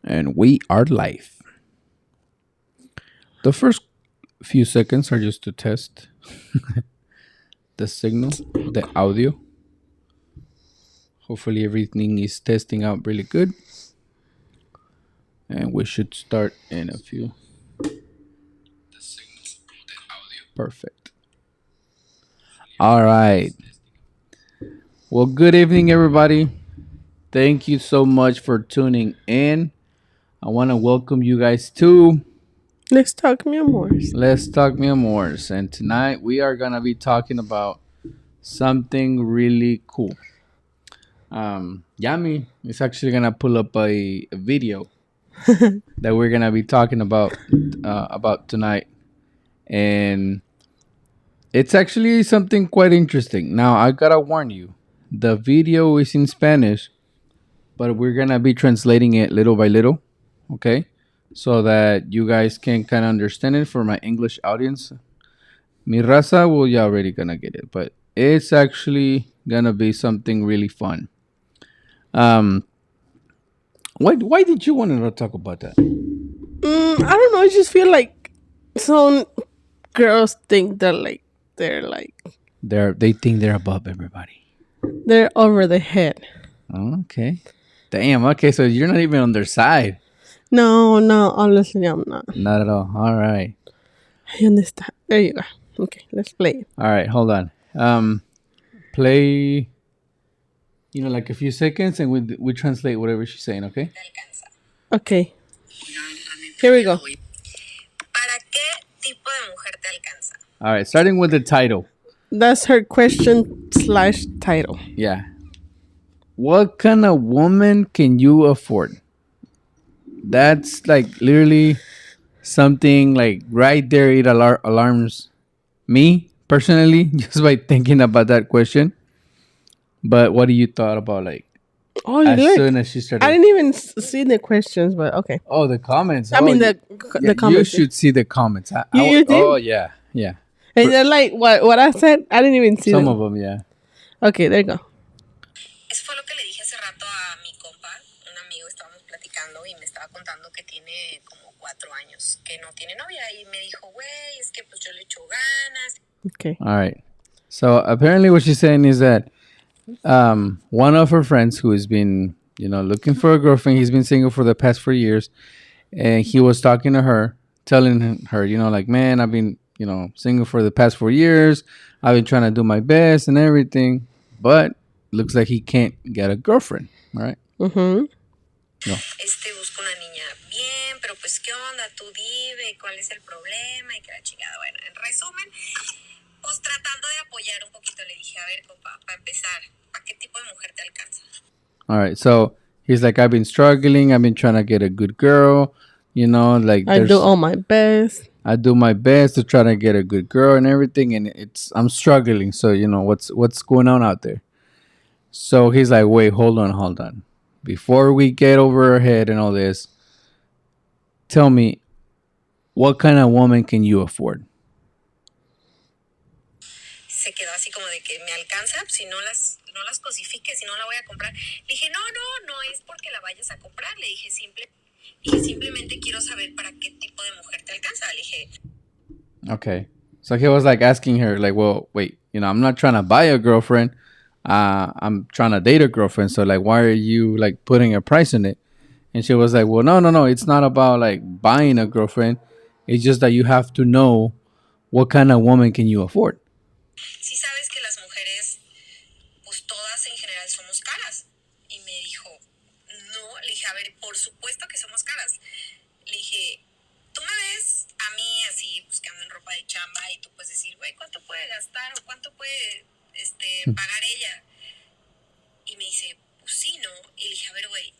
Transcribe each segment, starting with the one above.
And we are live. The first few seconds are just to test the signal, the audio. Hopefully everything is testing out really good. And we should start in a few. The signal, the audio. Perfect. All right. Well, good evening, everybody. Thank you so much for tuning in. I want to welcome you guys to Let's talk me Amors. Let's Talk Me Amors. And tonight we are going to be talking about something really cool. Yami is actually going to pull up a video that we're going to be talking about tonight. And it's actually something quite interesting. Now, I got to warn you, the video is in Spanish, but we're going to be translating it little by little, okay? So that you guys can kind of understand it for my English audience. Mi raza, well, you're already going to get it, but it's actually going to be something really fun. Why did you want to talk about that? I don't know. I just feel like some girls think that They think they're above everybody. they're over the head. Oh, okay. Damn. Okay, so you're not even on their side. No, honestly, I'm not. Not at all. All right. I understand. There you go. Okay, let's play it. All right. Hold on. Play. Like a few seconds, and we translate whatever she's saying. Okay. Okay. Here we go. ¿Para qué tipo de mujer te alcanza? All right. Starting with the title. That's her question/title. Yeah. What kind of woman can you afford? That's like literally something like right there. It alarms me personally just by thinking about that question. But what do you thought about Oh, as look. soon as she started? I didn't even see the questions, but okay. Oh, the comments. I mean, the You comments. should see the comments. You did? Oh, yeah. And they're like, what I said? I didn't even see Some them. of them, yeah. Okay, there you go. Eso fue lo que le dije hace rato a mi compa, un amigo, estábamos platicando y me estaba contando que tiene como 4 años que no tiene novia y me dijo, güey, es que pues yo le echo ganas. Okay. All right. So apparently what she's saying is that one of her friends who has been, looking for a girlfriend, he's been single for the past 4 years, and he was talking to her, telling her, man, I've been, single for the past 4 years. I've been trying to do my best and everything, but looks like he can't get a girlfriend, right? Mm-hmm. No. Busco una niña bien, pero pues qué onda, tú dime cuál es el problema y que la chingada. Bueno, en resumen, pues tratando de apoyar un poquito le dije, a ver, compa, para empezar, ¿a qué tipo de mujer te alcanza? All right. So he's like, I've been struggling. I've been trying to get a good girl. I do all my best. I do my best to try to get a good girl and everything, and I'm struggling. So what's going on out there? So he's like, wait, hold on. Before we get over our head and all this, tell me, what kind of woman can you afford? Se quedó así como de que me alcanza, si no las cosifique, si no la voy a comprar. Le dije, no es porque la vayas a comprar. Le dije, simplemente quiero saber para qué tipo de mujer te alcanza. Le dije, Okay. So he was like asking her, like, well, wait, I'm not trying to buy a girlfriend. I'm trying to date a girlfriend. So like, why are you like putting a price on it? And she was like, well, no. It's not about like buying a girlfriend. It's just that you have to know what kind of woman can you afford. sí sabes que las mujeres, pues todas en general somos caras. Y me dijo, no. Le dije, a ver, por supuesto que somos caras. Le dije, tú me ves a mí así, buscando en ropa de chamba y tú puedes decir, güey, ¿cuánto puede gastar o cuánto puede pagar ella? Y me dice, pues sí, ¿no? Y le dije, a ver, güey,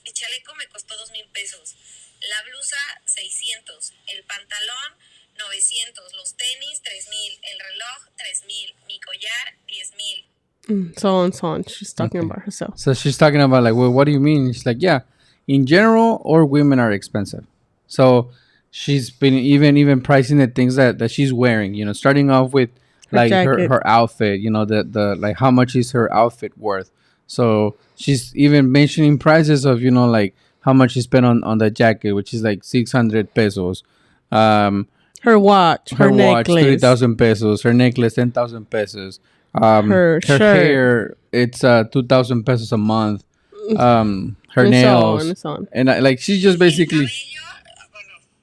el chaleco me costó 2,000 pesos, la blusa 600, el pantalón 900, los tenis 3,000, el reloj 3,000, mi collar 10,000. So on. She's talking about herself. So she's talking about like, well, what do you mean? She's like, yeah, in general, all women are expensive. So she's been even pricing the things that she's wearing. Starting off with like her outfit. The like how much is her outfit worth. So she's even mentioning prices of like how much she spent on the jacket, which is like 600 pesos. Um, Her watch, her watch, necklace, 3,000 pesos. Her necklace, 10,000 pesos. her Her shirt, hair, it's 2,000 pesos a month. Her and so on nails, and so on. and like she's just El basically. cabello,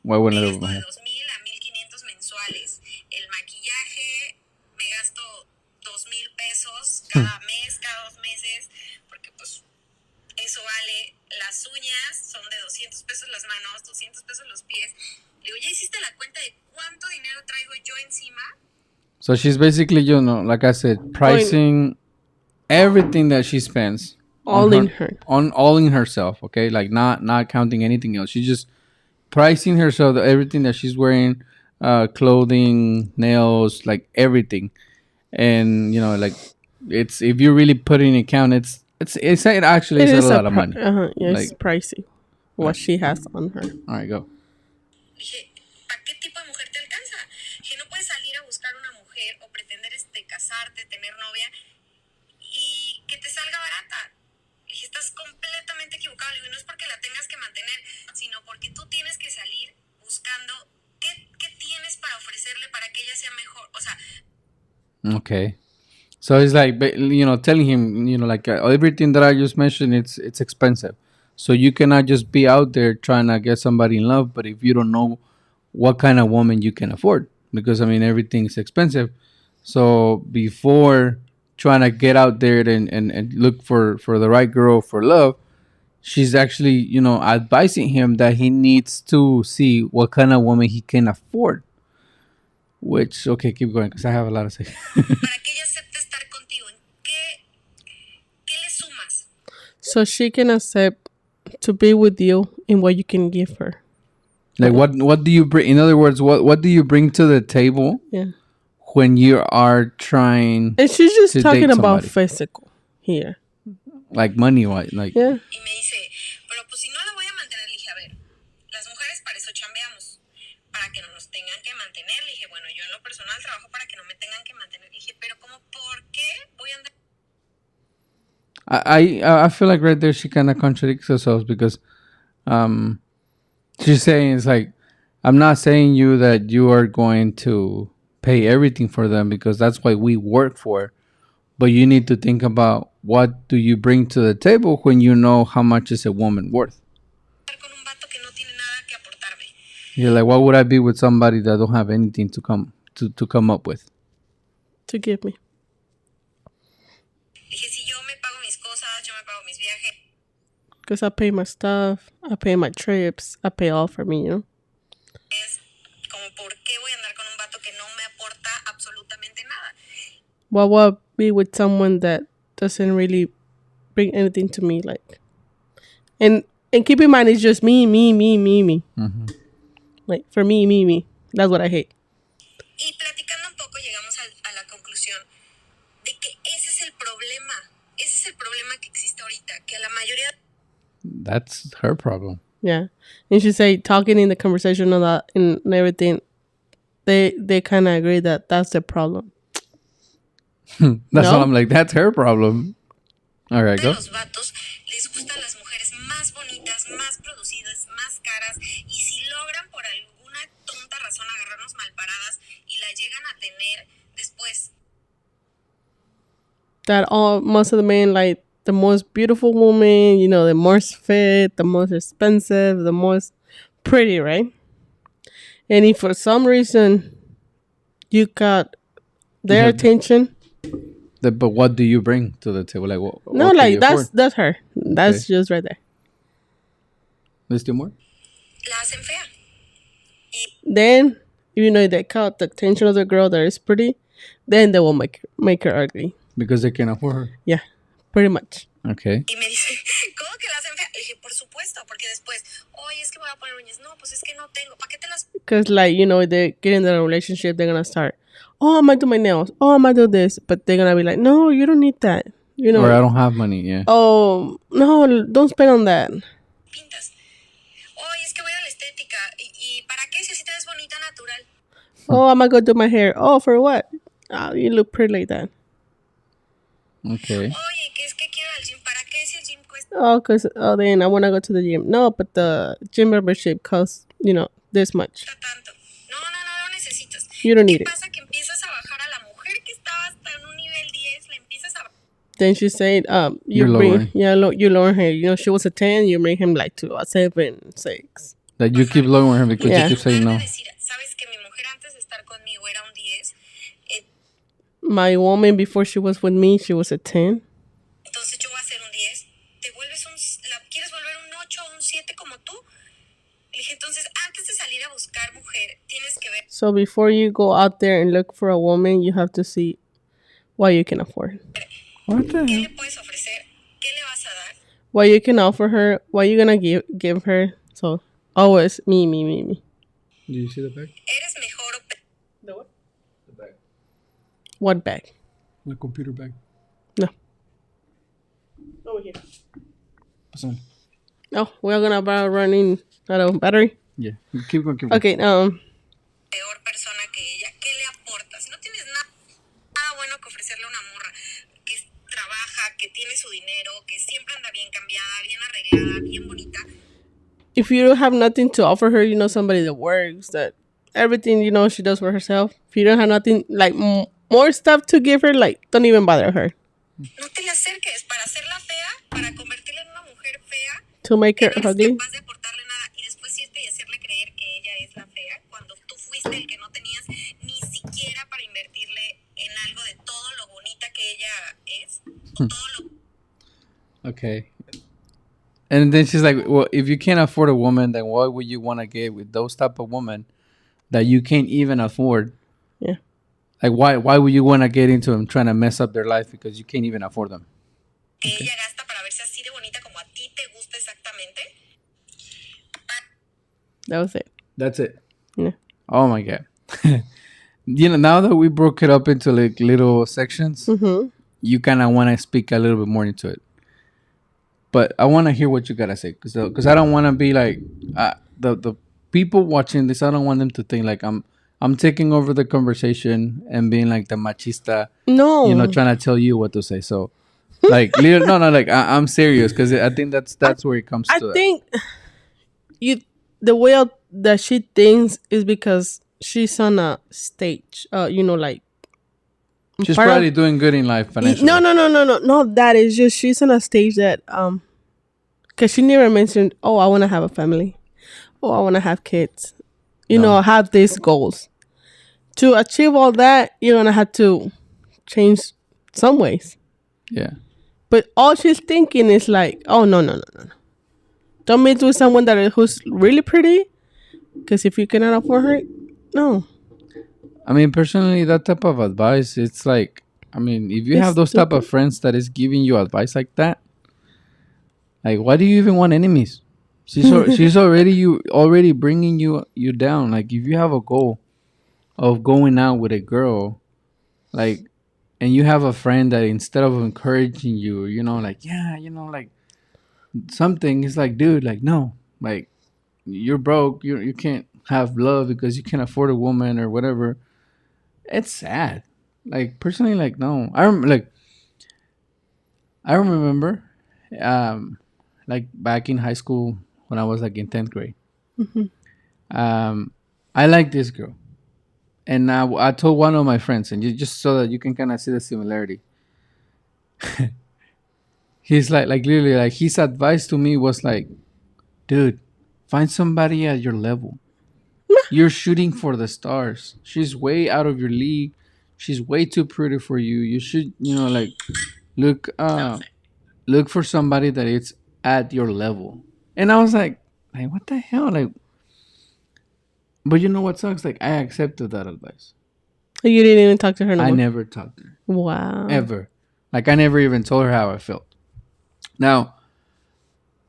Well, me bueno, gasto de 2,000 a 1,500 mensuales. El maquillaje me gasto 2,000 pesos cada mes, cada 2 meses, porque pues eso vale. Las uñas son de 200 pesos las manos, 200 pesos los pies. Le digo, ¿ya hiciste la cuenta de cuánto dinero traigo yo encima? So she's basically, like I said, pricing everything that she spends All in her. on all in herself. Okay, like not counting anything else. She's just pricing herself, everything that she's wearing, clothing, nails, like everything. And like it's, if you really put it in account, it actually is a lot of money. Yeah, it's Like, pricey. What she has on her. all right, go. Dije, ¿para qué tipo de mujer te alcanza? Que no puedes salir a buscar una mujer o pretender casarte, tener novia y que te salga barata. Dije, estás completamente equivocado. Y no es porque la tengas que mantener, sino porque tú tienes que salir buscando qué tienes para ofrecerle para que ella sea mejor. O sea, Okay. So it's like, telling him, like everything that I just mentioned, it's expensive. So you cannot just be out there trying to get somebody in love, but if you don't know what kind of woman you can afford, because I mean everything's expensive. So before trying to get out there and look for the right girl for love, she's actually, advising him that he needs to see what kind of woman he can afford. Which, okay, keep going, because I have a lot to say. para que ella acepte estar contigo, ¿en qué le sumas? So she can accept to be with you in what you can give her. Like, what do you bring? In other words, what do you bring to the table? Yeah. When you are trying, and she's just to talking date about somebody. physical here. Like money wise, like Yeah. Y me dice, pero pues si no la voy a mantener, le dije, a ver, las mujeres para eso chambeamos, para que no nos tengan que mantener. Le dije, bueno, yo en lo personal trabajo para que no me tengan que mantener. Le dije, pero ¿cómo por qué voy a andar? I feel like right there she kind of contradicts herself, because she's saying, it's like, I'm not saying you that you are going to pay everything for them, because that's what we work for, but you need to think about what do you bring to the table when you know how much is a woman worth. Con un vato que no tiene nada que aportarme. You're like, why would I be with somebody that don't have anything to come up with? To give me. Dije, si yo me pago mis cosas, yo me pago mis viajes. Because I pay my stuff, I pay my trips, I pay all for me, Es como, ¿por qué voy a andar con un vato que no me aporta absolutamente nada? Why would I be with someone that doesn't really bring anything to me? Like, and keep in mind, it's just me. Mm-hmm. Like, for me. That's what I hate. Y platicando un poco llegamos a la conclusión de que ese es el problema. Ese es el problema que existe ahorita, que a la mayoría... That's her problem. Yeah. And she said, talking in the conversation and that and everything, they kind of agree that that's the problem. That's No? all I'm like, that's her problem. All right, A go. los vatos les gustan las mujeres más bonitas, más producidas, más caras, y si logran por alguna tonta razón agarrarnos malparadas y la llegan a tener después, That most of the men like the most beautiful woman, the most fit, the most expensive, the most pretty, right? And if for some reason you got their attention, But what do you bring to the table? Like, what no, can like you that's afford? her. That's Okay. just right there. Let's do more. la hacen fea. Then, they caught the attention of the girl that is pretty, then they will make her ugly. Because they can afford her. Yeah, pretty much. Okay. Y me dice, ¿cómo que la hacen fea? Le dije, por supuesto, porque después, oye, es que voy a poner uñas. No, pues es que no tengo. ¿Para qué te las...? Because, they get in a relationship, they're going to start, oh, I might do my nails. Oh, I might do this. But they're going to be like, no, you don't need that. Or I don't have money, yeah. Oh, no, don't spend on that. Pintas. Oye, es que voy a la estética. ¿Y para qué? Si así te ves bonita, natural. Oh, I might go do my hair. Oh, for what? Oh, you look pretty like that. Okay. Oye, que es que quiero ir al gym. ¿Para qué si el gym cuesta? Oh, cause then I want to go to the gym. No, but the gym membership costs this much. tanto. No, no, no lo necesitas. You don't ¿Y need qué it. pasa? Que empiezas a bajar a la mujer que estaba hasta en un nivel 10, la empiezas a Then she said, you You're bring, lowering. yeah, you lower her. She was a 10, you bring him like to a 7, 6. That you keep lowering her because Yeah. you keep saying no. decir, sabes que mi mujer antes de estar conmigo era un 10, My woman before she was with me, she was a 10. entonces yo voy a ser un 10. ¿Te vuelves quieres volver un 8 o un 7 como tú? Le dije, entonces antes de salir a buscar mujer, tienes que ver So before you go out there and look for a woman, you have to see what you can afford, What the qué hell? le puedes ofrecer, qué le vas a dar. what you can offer her, what you're gonna give her. So always me. Do you see the bag? Eres mejor o The what? The bag. What bag? The computer bag. No. Over here. Pasame. Oh, we're gonna about running out of battery. Yeah. Keep going, keep going. Okay. peor persona que ella. ¿Qué le aportas? No tienes nada bueno que ofrecerle a una morra que trabaja, que tiene su dinero, que siempre anda bien cambiada, bien arreglada, bien bonita. If you don't have nothing to offer her, somebody that works, that everything she does for herself. If you don't have nothing like more stuff to give her, like don't even bother her. No te le acerques para hacerla fea, para convertirla en una mujer fea. To make Que her no eres ugly. capaz de aportarle nada y después irte y hacerle creer que ella es la fea cuando tú fuiste el que no tenías ni siquiera para invertirle en algo de todo lo bonita que ella es o todo lo Okay. And then she's like, well, if you can't afford a woman, then what would you want to get with those type of women that you can't even afford? Yeah. Like, why would you want to get into them trying to mess up their life because you can't even afford them? que ella gasta para verse así de bonita como a ti te gusta exactamente. That was it. That's it. Yeah. Oh my God. Now that we broke it up into like little sections, you kind of want to speak a little bit more into it. But I want to hear what you gotta say, because I don't want to be like the people watching this. I don't want them to think like I'm taking over the conversation and being like the machista, No. trying to tell you what to say. So, like, no, like I'm serious, because I think that's where it comes to. I think the way that she thinks is because she's on a stage. Like She's part probably of- doing good in life financially. No. That is just she's on a stage that because she never mentioned, oh, I want to have a family, oh, I want to have kids, have these goals. To achieve all that, you're gonna have to change some ways. Yeah. But all she's thinking is like, oh no. Don't meet with someone who's really pretty, because if you cannot afford her, no. I mean, personally, that type of advice, it's like, I mean, if you It's have those type of stupid. friends that is giving you advice like that, like, why do you even want enemies? She's already bringing you down. Like, if you have a goal of going out with a girl, like, and you have a friend that instead of encouraging you, like, yeah, like something, it's like, dude, like, no, like, you're broke, you can't have love because you can't afford a woman or whatever. It's sad. Like, personally, like, no. I remember like back in high school when I was like in 10th grade. I liked this girl. And I told one of my friends, and just so that you can kind of see the similarity. He's like literally, like, his advice to me was like, dude, find somebody at your level. You're shooting for the stars. She's way out of your league. She's way too pretty for you. You should, like, look for somebody that is at your level. And I was like, what the hell? Like, but you know what sucks? Like, I accepted that advice. You didn't even talk to her no I more. never talked to her. Wow. Ever. Like, I never even told her how I felt. Now,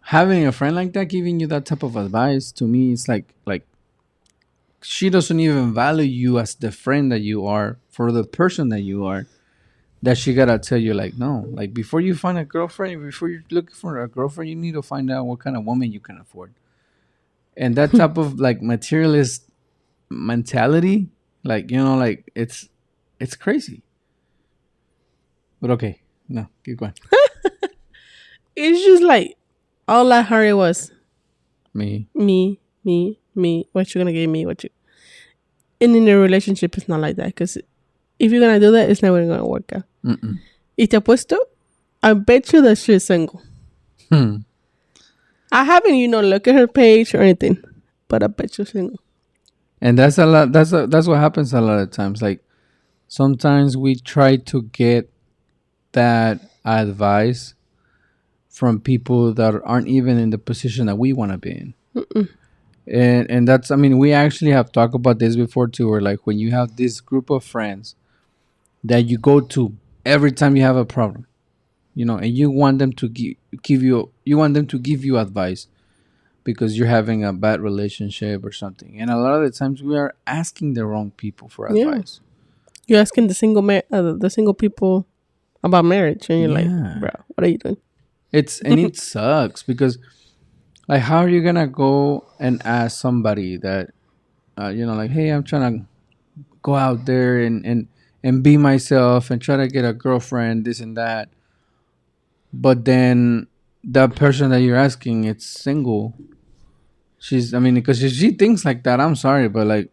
having a friend like that giving you that type of advice, to me, it's like she doesn't even value you as the friend that you are, for the person that you are, that she gotta tell you, like, no, like, before you find a girlfriend, before you're looking for a girlfriend, you need to find out what kind of woman you can afford. And that type of like materialist mentality, like, like, it's crazy. But okay, no, keep going. It's just like all I heard was Me. me, me, me. What you gonna give me? What you? And in a relationship, it's not like that. Because if you're gonna do that, it's never gonna work out. Mm-mm. Y te apuesto, I bet you that she's single. Hmm. I haven't, look at her page or anything, but I bet you're single. And that's a lot. That's what happens a lot of times. Like sometimes we try to get that advice from people that aren't even in the position that we want to be in. And that's, I mean, we actually have talked about this before too, where like when you have this group of friends that you go to every time you have a problem, and you want them to give you advice because you're having a bad relationship or something. And a lot of the times we are asking the wrong people for Yeah. advice. You're asking the single people about marriage, and you're like, Yeah. bro, what are you doing? It sucks because like how are you gonna go and ask somebody that like, hey, I'm trying to go out there and be myself and try to get a girlfriend, this and that, but then that person that you're asking, it's single. I mean, because if she thinks like that, I'm sorry, but like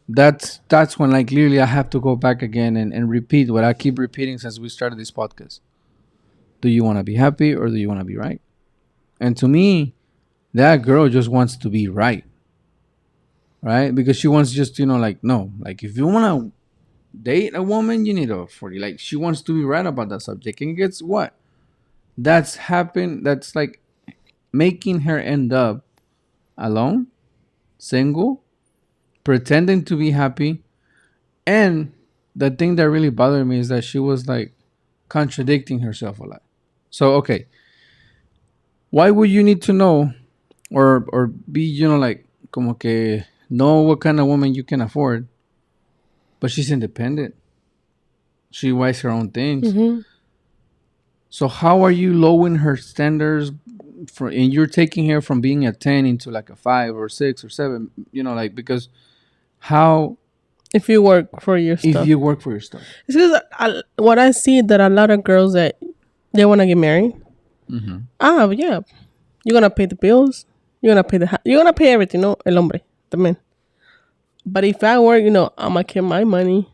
that's when like clearly I have to go back again and repeat what I keep repeating since we started this podcast. Do you want to be happy or do you want to be right? And to me, that girl just wants to be right, right? Because she wants just like, no, like if you want to date a woman, you need a 40. Like she wants to be right about that subject, and guess what? That's like making her end up alone, single, pretending to be happy. And the thing that really bothered me is that she was like contradicting herself a lot. So okay, why would you need to know or be like como que know what kind of woman you can afford? But she's independent. She buys her own things. Mm-hmm. So how are you lowering her standards and you're taking her from being a 10 into like a 5 or 6 or 7, like because how If you work for your if stuff. you work for your stuff. It's because what I see that a lot of girls that they want to get married. Mm-hmm. Yeah, you're gonna pay the bills. You're gonna pay you're gonna pay everything. No, el hombre, the man. But if I work, I'm gonna keep my money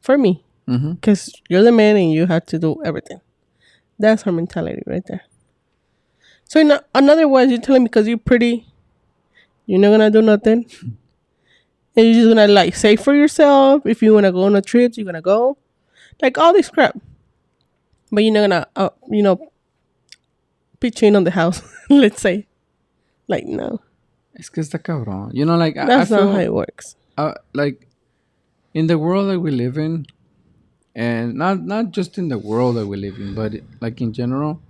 for me Mm-hmm. because you're the man and you have to do everything. That's her mentality right there. So in another words, you're telling me because you're pretty, you're not gonna do nothing, and you're just gonna like save for yourself. If you wanna go on a trip, you're gonna go, like all this crap. But you're not gonna, pitching on the house. Let's say, like no, Es que está cabrón. Like I that's not how feel it works. like in the world that we live in, and not just in the world that we live in, but like in general,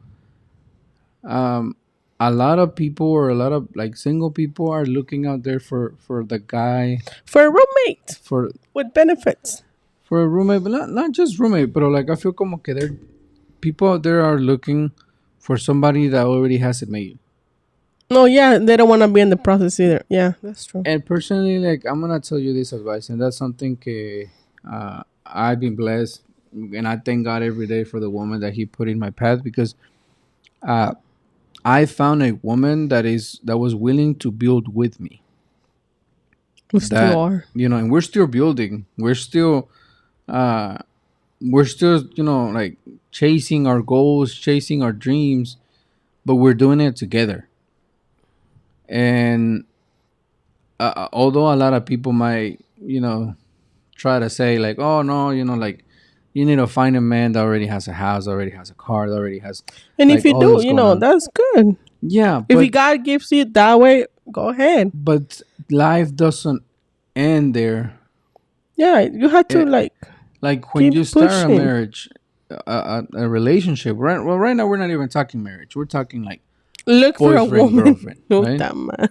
a lot of people or a lot of like single people are looking out there for the guy For a roommate for with benefits. for a roommate, but not just roommate, but like I feel como que there people out there are looking for somebody that already has it made. No, yeah, they don't want to be in the process either. Yeah, that's true. And personally, like I'm gonna tell you this advice, and that's something que I've been blessed, and I thank God every day for the woman that He put in my path because uh, I found a woman that was willing to build with me. We still That are. and we're still building. Uh, we're still like chasing our goals, chasing our dreams, but we're doing it together. And although a lot of people might try to say like, oh no, like you need to find a man that already has a house, already has a car, that already has And like if you all do, this going on. that's good. Yeah, If but God gives you that way, go ahead. but life doesn't end there. Yeah, you have to Eh, like when keep you start a pushing. marriage, a relationship. Right now we're not even talking marriage. We're talking like Look for a boyfriend, woman. girlfriend, No, right? that man.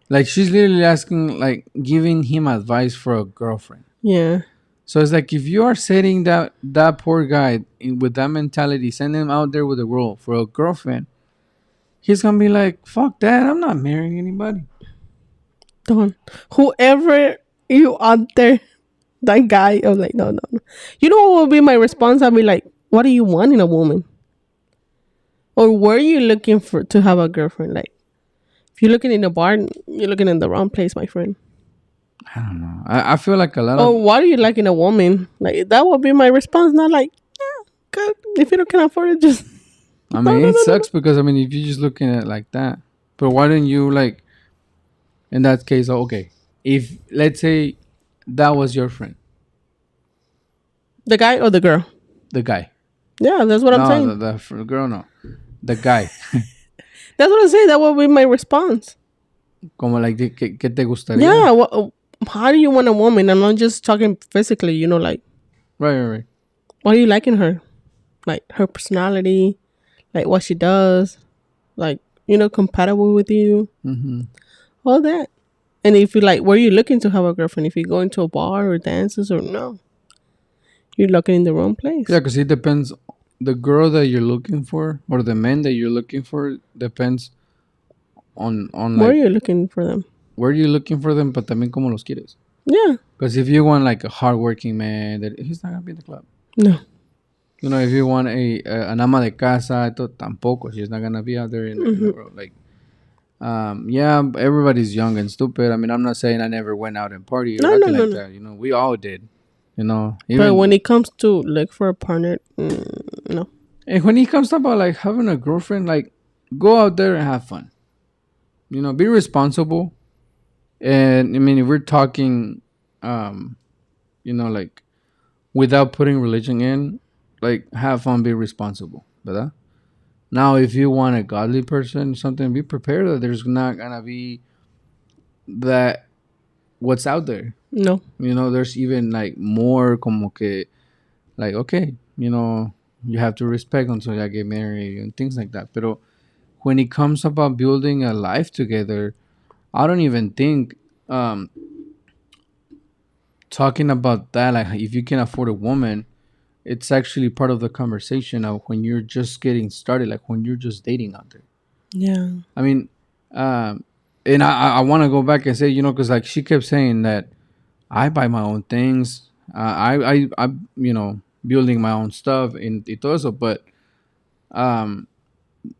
Like she's literally asking, like giving him advice for a girlfriend. Yeah. So it's like if you are setting that poor guy with that mentality, send him out there with a girl for a girlfriend, he's gonna be like, "Fuck that! I'm not marrying anybody." Don't. Whoever you out there, that guy, I'm like, no, no, no. You know what would be my response? I'll be like, what do you want in a woman? Or were you looking for to have a girlfriend? Like, if you're looking in a bar, you're looking in the wrong place, my friend. I don't know. I feel like a lot of. Or what are you liking a woman? Like, that would be my response. Not like, yeah, good. If you don't can afford it, just I no, mean, no, it no, no, no. sucks because I mean, if you're just looking at it like that, but why don't you like? In that case, okay, if let's say that was your friend, The guy or the girl? the guy. Yeah, that's what I'm No, saying. the girl, no, the guy. That's what I'm saying. That would be my response. Como like, ¿qué te gustaría? Yeah. How do you want a woman? I'm not just talking physically. Like, Right. what do you like in her? Like her personality, like what she does, like compatible with you, all that. And if you like, were you looking to have a girlfriend? If you go into a bar or dances or no, you're looking in the wrong place. Yeah, because it depends. The girl that you're looking for, or the man that you're looking for, depends on Where are like you looking for them? where you're looking for them, but también como los quieres. Yeah. Because if you want like a hardworking man, that he's not gonna be in the club. No. If you want an ama de casa, tampoco. She's not gonna be out there in the road. Like, yeah, everybody's young and stupid. I mean, I'm not saying I never went out and party or nothing like that. We all did. Even, but when it comes to look for a partner, no. And when it comes about like having a girlfriend, like go out there and have fun. Be responsible. And I mean, if we're talking, like without putting religion in, like have fun, be responsible. But now, if you want a godly person, something, be prepared that there's not gonna be that what's out there. No. There's even like more como que, like, okay, you have to respect until you get married and things like that. But when it comes about building a life together, I don't even think talking about that, like if you can afford a woman, it's actually part of the conversation of when you're just getting started, like when you're just dating out there. Yeah. I mean, and I want to go back and say, because like she kept saying that I buy my own things. I building my own stuff and todo eso, but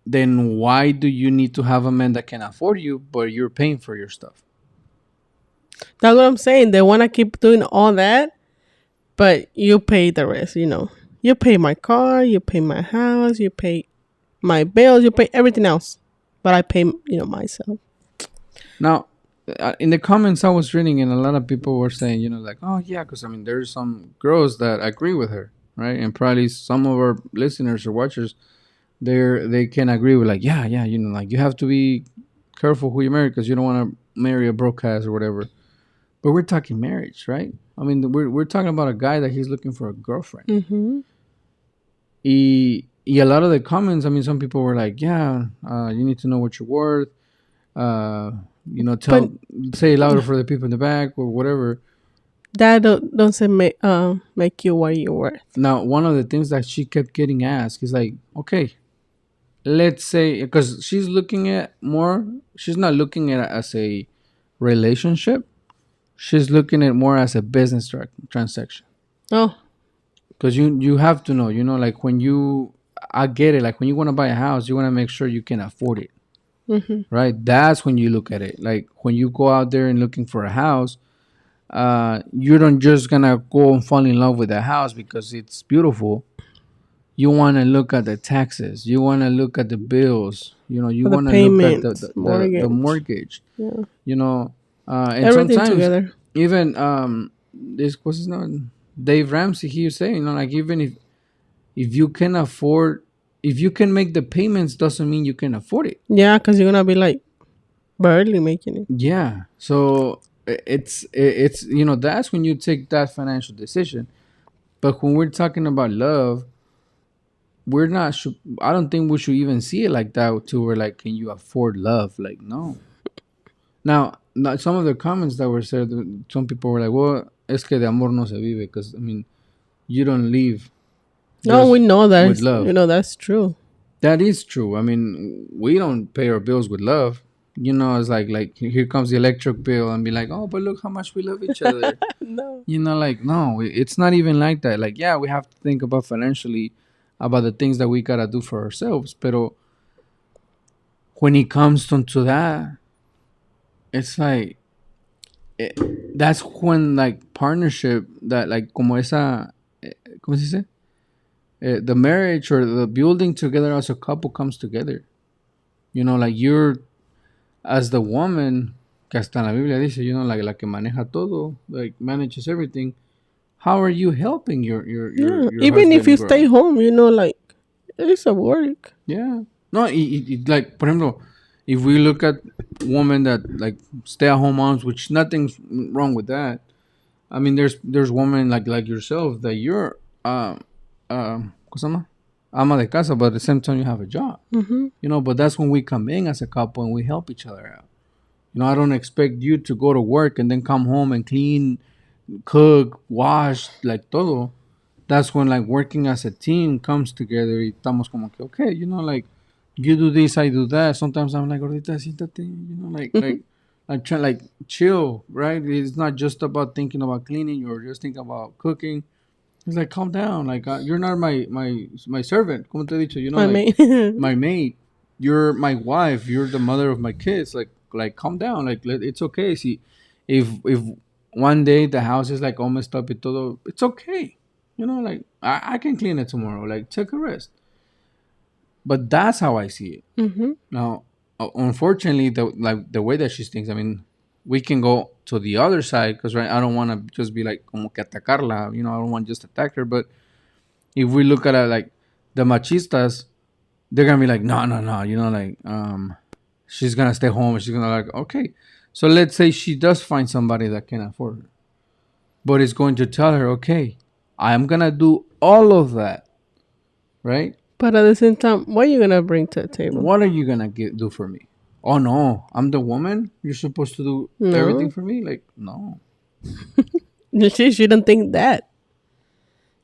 then why do you need to have a man that can afford you, but you're paying for your stuff? That's what I'm saying. They want to keep doing all that, but you pay the rest. You pay my car, you pay my house, you pay my bills, you pay everything else, but I pay myself. Now, in the comments I was reading, and a lot of people were saying, like, oh yeah, because I mean, there's some girls that agree with her, right? And probably some of our listeners or watchers, they can agree with, like, yeah, like you have to be careful who you marry because you don't want to marry a broke ass or whatever. But we're talking marriage, right? I mean, we're talking about a guy that he's looking for a girlfriend. Mm-hmm. A lot of the comments, I mean, some people were like, yeah, you need to know what you're worth. Say it louder for the people in the back or whatever. That doesn't make you what you're worth. Now, one of the things that she kept getting asked is like, okay, let's say, because she's looking at more, she's not looking at it as a relationship. She's looking at more as a business transaction. Oh. Because you have to know, like I get it. Like when you want to buy a house, you want to make sure you can afford it. Mm-hmm. Right? That's when you look at it. Like when you go out there and looking for a house, you don't just gonna go and fall in love with the house because it's beautiful. You want to look at the taxes. You want to look at the bills. You want to look at the mortgage. Yeah. And everything sometimes together. Even this what's his name? Dave Ramsey. He was saying, like even if you can afford, if you can make the payments, doesn't mean you can afford it. Yeah, because you're gonna be like barely making it. Yeah. So it's that's when you take that financial decision. But when we're talking about love, we're not. I don't think we should even see it like that. To where like, can you afford love? Like no. Now, some of the comments that were said, some people were like, well, es que de amor no se vive. Because, I mean, you don't live. No, we know that. With love. That's true. That is true. I mean, we don't pay our bills with love. It's like here comes the electric bill and be like, oh, but look how much we love each other. No. No, it's not even like that. Like, yeah, we have to think about financially about the things that we got to do for ourselves. But when it comes to that, it's like that's when like partnership that like como esa ¿cómo se dice? The marriage or the building together as a couple comes together. You know, like you're as the woman que hasta en la Biblia dice, you know, like la que maneja todo, like manages everything. How are you helping Yeah. your Even if husband you grow? stay home, you know, like it's a work. Yeah. No, like, por ejemplo, if we look at women that like stay at home moms, which nothing's wrong with that. I mean, there's women like yourself that you're ¿cómo se llama? Ama de casa, but at the same time you have a job. Mm-hmm. You know, but that's when we come in as a couple and we help each other out. You know, I don't expect you to go to work and then come home and clean, cook, wash, like todo. That's when like working as a team comes together. Y estamos como que okay, you know, like you do this, I do that. Sometimes I'm like, gordita, siéntate, you know, like I try like chill, right? It's not just about thinking about cleaning or just thinking about cooking. It's like calm down, like you're not my servant. Como te he dicho, you know, My like maid. my maid. You're my wife. You're the mother of my kids. Like calm down. Like it's okay. See, if one day the house is like all messed up y todo, it's okay. You know, like I can clean it tomorrow. Like take a rest. But that's how I see it. Mm-hmm. Now, unfortunately, the way that she thinks, I mean, we can go to the other side because right, I don't want to just be like como que atacarla. You know, I don't want to just attack her. But if we look at it like the machistas, they're gonna be like, no, no, no. You know, like she's gonna stay home. She's gonna like okay. So let's say she does find somebody that can afford her, but it's going to tell her, okay, I'm gonna do all of that, right? But at the same time, what are you gonna bring to the table? What are you gonna do for me? Oh no, I'm the woman. You're supposed to do No. everything for me. Like no. She shouldn't think that.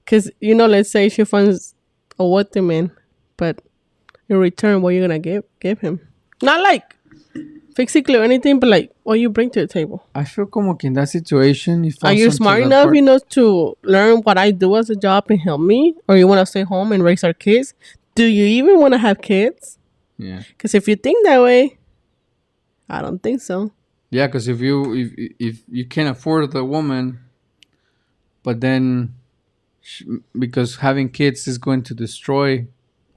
Because, you know, let's say she finds a what man, but in return, what are you going to give him? Not like physically or anything, but like what you bring to the table. I feel como que in that situation, you Are you smart enough, you know, to learn what I do as a job and help me? Or you want to stay home and raise our kids? Do you even want to have kids? Yeah, Because if you think that way, I don't think so. yeah. Because if you can't afford the woman, but then because having kids is going to destroy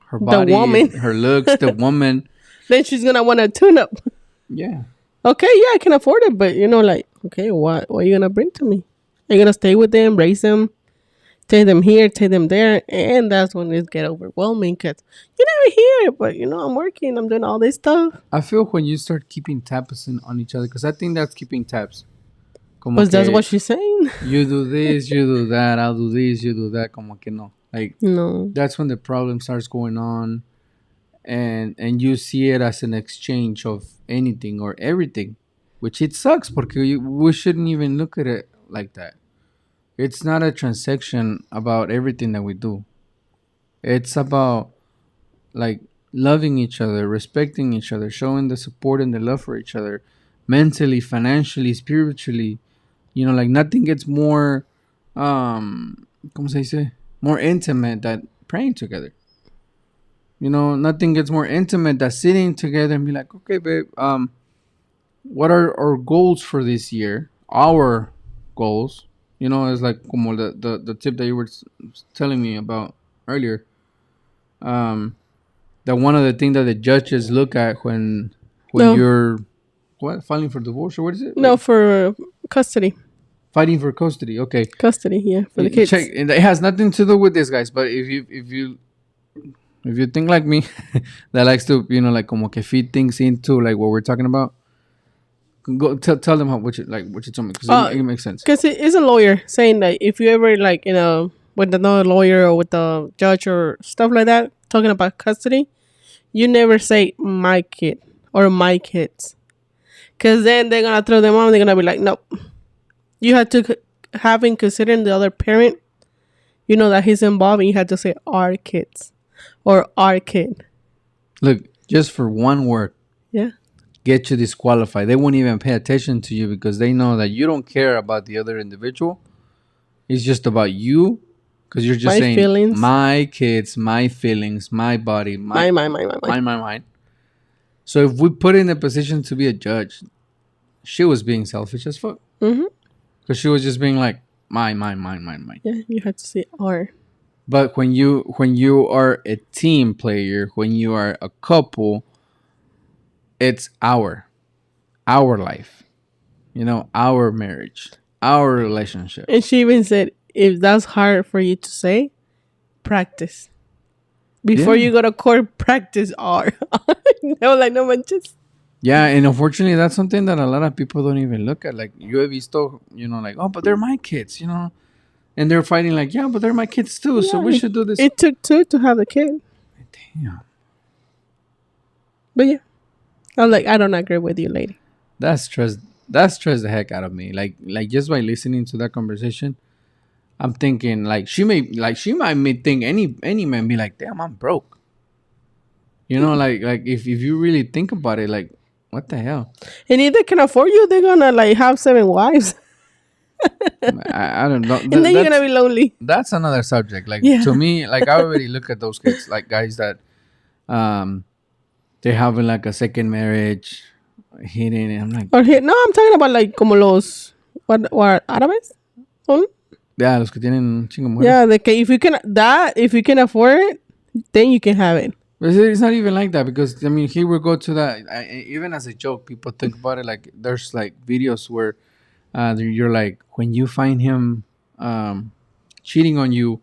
her body, woman. her looks, the woman. Then she's going to want a tune-up. Yeah. Okay, yeah, I can afford it, but you know, like, okay, what are you gonna bring to me? Are you gonna stay with them, raise them, take them here, take them there, and that's when it get overwhelming because you're never here, but you know, I'm working, I'm doing all this stuff. I feel when you start keeping tabs on each other, because I think that's keeping tabs. Como But that's que what she's saying. you do this, you do that, I'll do this, you do that. Como que no. Like No, that's when the problem starts going on, and you see it as an exchange of anything or everything, which it sucks because we shouldn't even look at it like that. It's not a transaction about everything that we do. It's about like loving each other, respecting each other, showing the support and the love for each other, mentally, financially, spiritually. You know, like nothing gets more, ¿cómo se dice? More intimate than praying together. You know, nothing gets more intimate than sitting together and be like, okay, babe, what are our goals for this year? Our goals. You know, it's like como the tip that you were telling me about earlier. That one of the things that the judges look at when No. you're what filing for divorce or what is it? no, Like, for custody, fighting for custody. Okay, yeah, for the kids. check. And it has nothing to do with this, guys. But if you think like me, that likes to like como que feed things into like what we're talking about, go tell them what you told me because it makes sense. Because it is a lawyer saying that if you ever like with another lawyer or with the judge or stuff like that talking about custody, you never say my kid or my kids, because then they're gonna throw them out. They're gonna be like, nope. You have to having considering the other parent, you know that he's involved, and you have to say our kids or our kid. Look, just for one word, Yeah. get you disqualified. They won't even pay attention to you because they know that you don't care about the other individual. It's just about you because you're just My saying feelings. my kids, my feelings, my body, my My. mind. So if we put in a position to be a judge, she was being selfish as fuck. Mm-hmm. Because she was just being like, mine, mine, mine, mine, mine. Yeah, you have to say R. But when you are a team player, when you are a couple, it's our life, our marriage, our relationship. And she even said, if that's hard for you to say, practice. Before Yeah. you go to court, practice R. No, like, no manches. Yeah, and unfortunately, that's something that a lot of people don't even look at. Like, you have visto, like, oh, but they're my kids, and they're fighting like, yeah, but they're my kids too, so Yeah, we should do this. It took two to have a kid. Damn, But yeah, I was like, I don't agree with you, lady. that stressed the heck out of me. Like just by listening to that conversation, I'm thinking she might think any man be like, damn, I'm broke. Like if you really think about it, like, what the hell? And if they can afford you, they're gonna like have 7 wives. I don't know. And then you're gonna be lonely. That's another subject. Like, Yeah. to me, like, I already look at those kids like guys that they're having like a second marriage, hitting, and I'm like, Or no, I'm talking about like como los what árabes. Son? yeah, los que tienen un chingo mujeres. Yeah, if you can afford it, then you can have it. But it's not even like that, because I mean, here we go to that. Even as a joke, people think about it like there's like videos where you're like, when you find him cheating on you,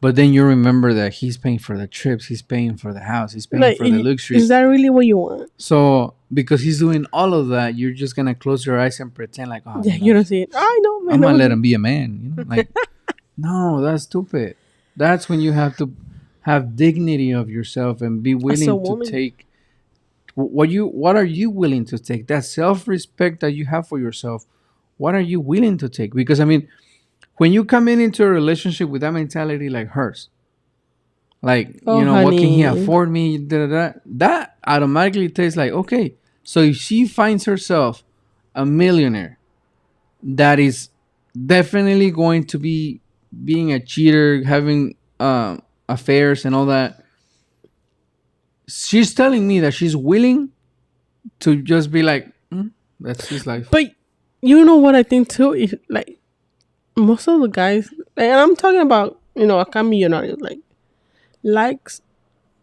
but then you remember that he's paying for the trips, he's paying for the house, he's paying Like, for the luxuries. is that really what you want? So because he's doing all of that, you're just gonna close your eyes and pretend like, oh, Yeah, you don't see it. I know, man. I'm gonna let him be a man. Like, no, that's stupid. That's when you have to have dignity of yourself and be willing to woman. take what are you willing to take? That self-respect that you have for yourself, what are you willing to take? Because I mean, when you come into a relationship with that mentality like hers, like, Oh, what can he honey. afford me, that automatically tastes like, okay, so if she finds herself a millionaire that is definitely going to be being a cheater, having affairs and all that, she's telling me that she's willing to just be like, that's his life. But you know what I think too? If like most of the guys, and I'm talking about, acá millonarios,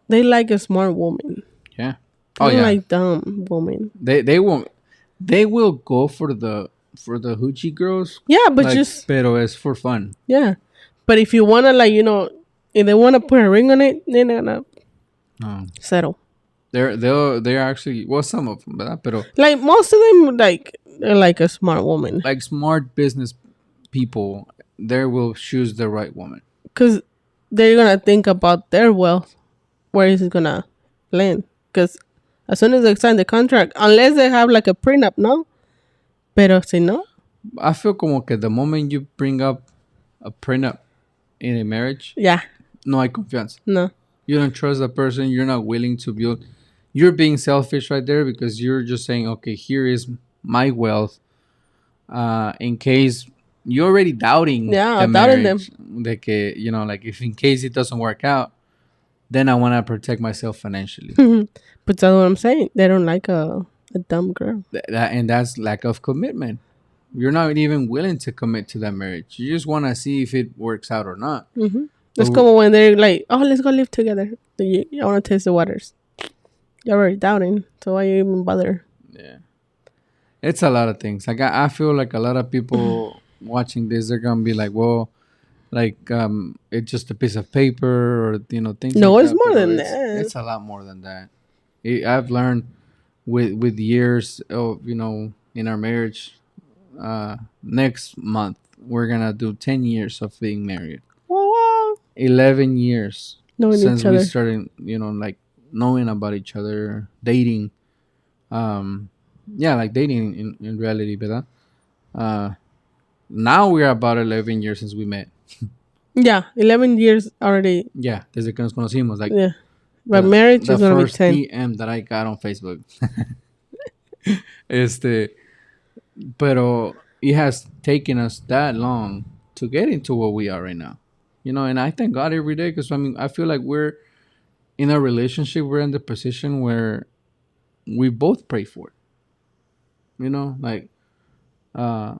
they like a smart woman. Yeah. They Oh don't yeah. like dumb woman. They won't. They will go for the hoochie girls. Yeah, but like, just pero es for fun. yeah. But if you wanna if they wanna put a ring on it, they're not gonna No. settle. They're actually, well, some of them, ¿verdad? Pero Like most of them, they're like a smart woman, like smart business people, they will choose the right woman. because they're gonna think about their wealth, where is it gonna land? Because as soon as they sign the contract, unless they have like a prenup, no. Pero si no, I feel como que the moment you bring up a prenup in a marriage, yeah, no hay confianza. no. You don't trust the person. You're not willing to build. You're being selfish right there, because you're just saying, okay, here is my wealth. In case you're already doubting, Yeah, the doubting them. marriage, like, like if in case it doesn't work out, then I want to protect myself financially. But that's what I'm saying. They don't like a dumb girl. And that's lack of commitment. You're not even willing to commit to that marriage. You just want to see if it works out or not. Mm-hmm. It's como when they're like, oh, let's go live together. I want to taste the waters. You're already doubting, so why you even bother? Yeah. It's a lot of things. Like, I feel like a lot of people watching this, they're going to be like, well, like, it's just a piece of paper, or, things No, like it's that. more Pero than that. It's a lot more than that. I've learned with years of, in our marriage, next month, we're going to do 10 years of being married. Wow. 11 years Knowing since each we other. started, like, knowing about each other, dating. Like dating in reality, ¿verdad? Now we're about 11 years since we met. Yeah, 11 years already. Yeah, desde que nos conocimos. Like, Yeah. But marriage is the going to be first 10. DM that I got on Facebook. Pero it has taken us that long to get into what we are right now. And I thank God every day, because I mean, I feel like we're in a relationship, we're in the position where we both pray for. You know, like uh,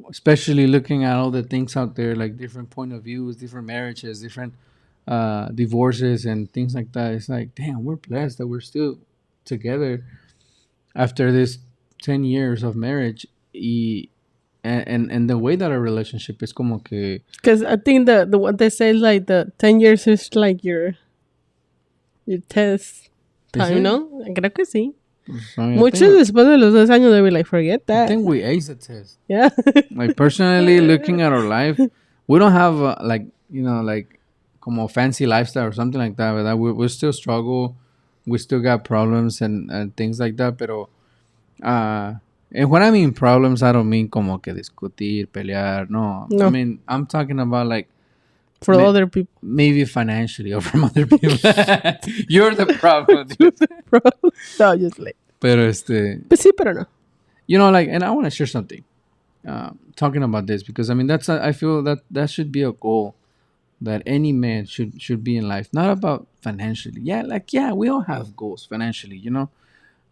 especially looking at all the things out there, like different point of views, different marriages, different divorces, and things like that. It's like, damn, we're blessed that we're still together after this 10 years of marriage. And the way that our relationship is como que Because I think the what they say is like the 10 years is like your test is time, it? no? Creo que sí. I mean, Muchos después de los 2 años they be like, forget I that. think we ace the test. Yeah. Like personally, looking at our life, we don't have like like como fancy lifestyle or something like that. But that we still struggle, we still got problems and things like that. Pero and when I mean problems, I don't mean como que discutir, pelear. No, I No, mean I'm talking about like for other people. maybe financially or from other people. You're the problem, dude. Bro. No, just like. Pero Pues sí, pero no. like, and I want to share something. Talking about this because I mean I feel that should be a goal that any man should be in life. Not about financially. Yeah, like yeah, we all have goals financially.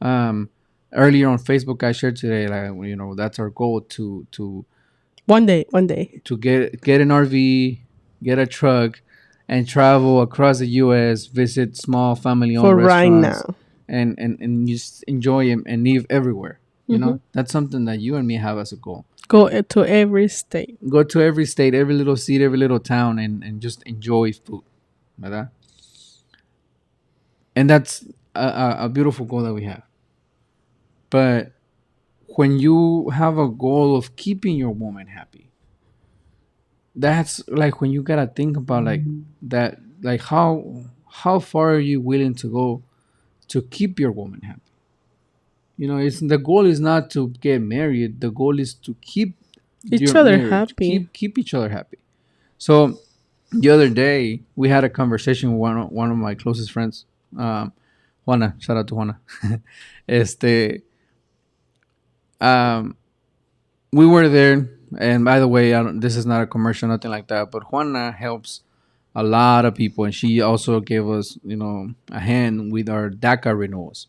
Um, earlier on Facebook, I shared today like that's our goal to One day. get an RV, get a truck, and travel across the U.S. Visit small family-owned For right restaurants, now. and just enjoy and live everywhere. That's something that you and me have as a goal. Go to every state. Go to every state, every little city, every little town, and just enjoy food, ¿verdad? And that's a beautiful goal that we have. But when you have a goal of keeping your woman happy, that's like when you gotta think about like that, like how far are you willing to go to keep your woman happy? It's the goal is not to get married. The goal is to keep Each your other marriage, happy. keep each other happy. So the other day we had a conversation with one of my closest friends, Juana. Shout out to Juana. este, we were there, and by the way, this is not a commercial, nothing like that. But Juana helps a lot of people, and she also gave us, a hand with our DACA renewals.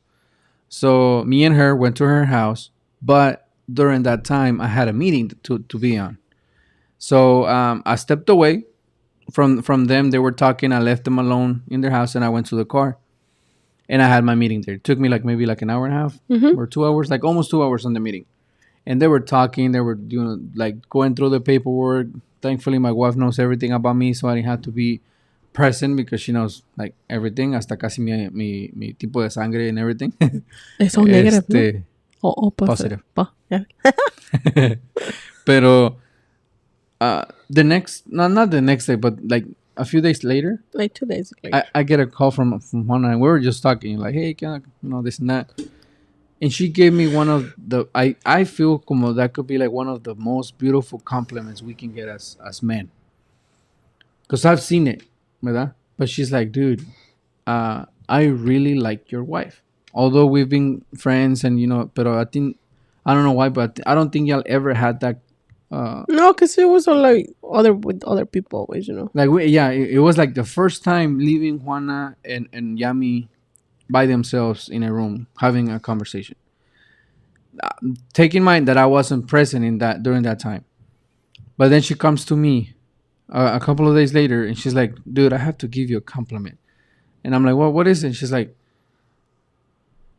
So me and her went to her house, but during that time, I had a meeting to be on. So I stepped away from them. They were talking. I left them alone in their house, and I went to the car, and I had my meeting there. It took me like maybe like an hour and a half or 2 hours, like almost 2 hours on the meeting. And they were talking. They were doing like going through the paperwork. Thankfully, my wife knows everything about me, so I didn't have to be present because she knows like everything, hasta casi mi tipo de sangre and everything. It's all negative, no? Oh, Positive. Yeah. Pero the next, not the next day, but like a few days later, Like 2 days later. I get a call from Juana, and we were just talking like, hey, can I, this and that. And she gave me one of the I feel como that could be like one of the most beautiful compliments we can get as men. Because I've seen it, ¿verdad? But she's like, dude, I really like your wife. Although we've been friends and pero I think I don't know why, but I don't think y'all ever had that. No, because it was all like with other people always, Like it was like the first time leaving Juana and Yami by themselves in a room having a conversation. Take in mind that I wasn't present in that during that time, but then she comes to me a couple of days later and she's like, "Dude, I have to give you a compliment." And I'm like, "Well, what is it?" She's like,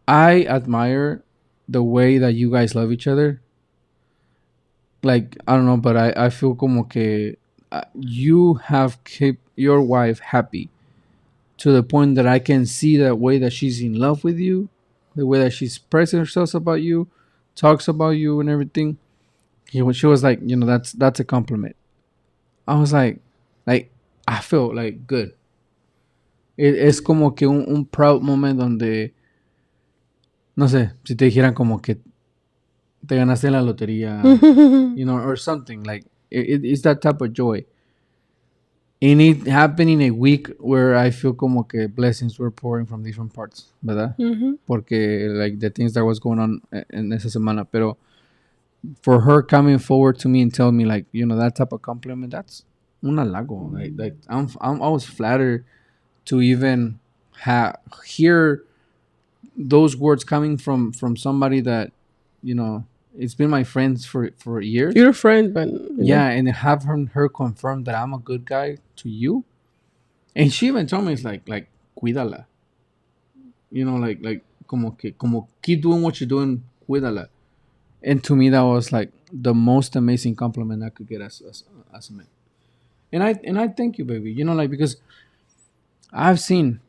"I admire the way that you guys love each other. Like I don't know, but I feel como que you have kept your wife happy." To the point that I can see the way that she's in love with you, the way that she expresses herself about you, talks about you and everything. She was like, that's a compliment. I was like I feel like good. Es como que un proud moment donde, no sé, si te dijeran como que te ganaste la lotería, or something like it's that type of joy. And it happened in a week where I feel como que blessings were pouring from different parts, ¿verdad? Porque like the things that was going on en esa semana. Pero for her coming forward to me and tell me like, that type of compliment, that's un halago. Like I was flattered to even hear those words coming from somebody that, you know, it's been my friends for years. You're a friend, but Yeah, and have her confirm that I'm a good guy to you, and she even told me it's like cuídala, you know, like como keep doing what you're doing, cuídala. And to me, that was like the most amazing compliment I could get as a man. And I thank you, baby. You know, like, because I've seen,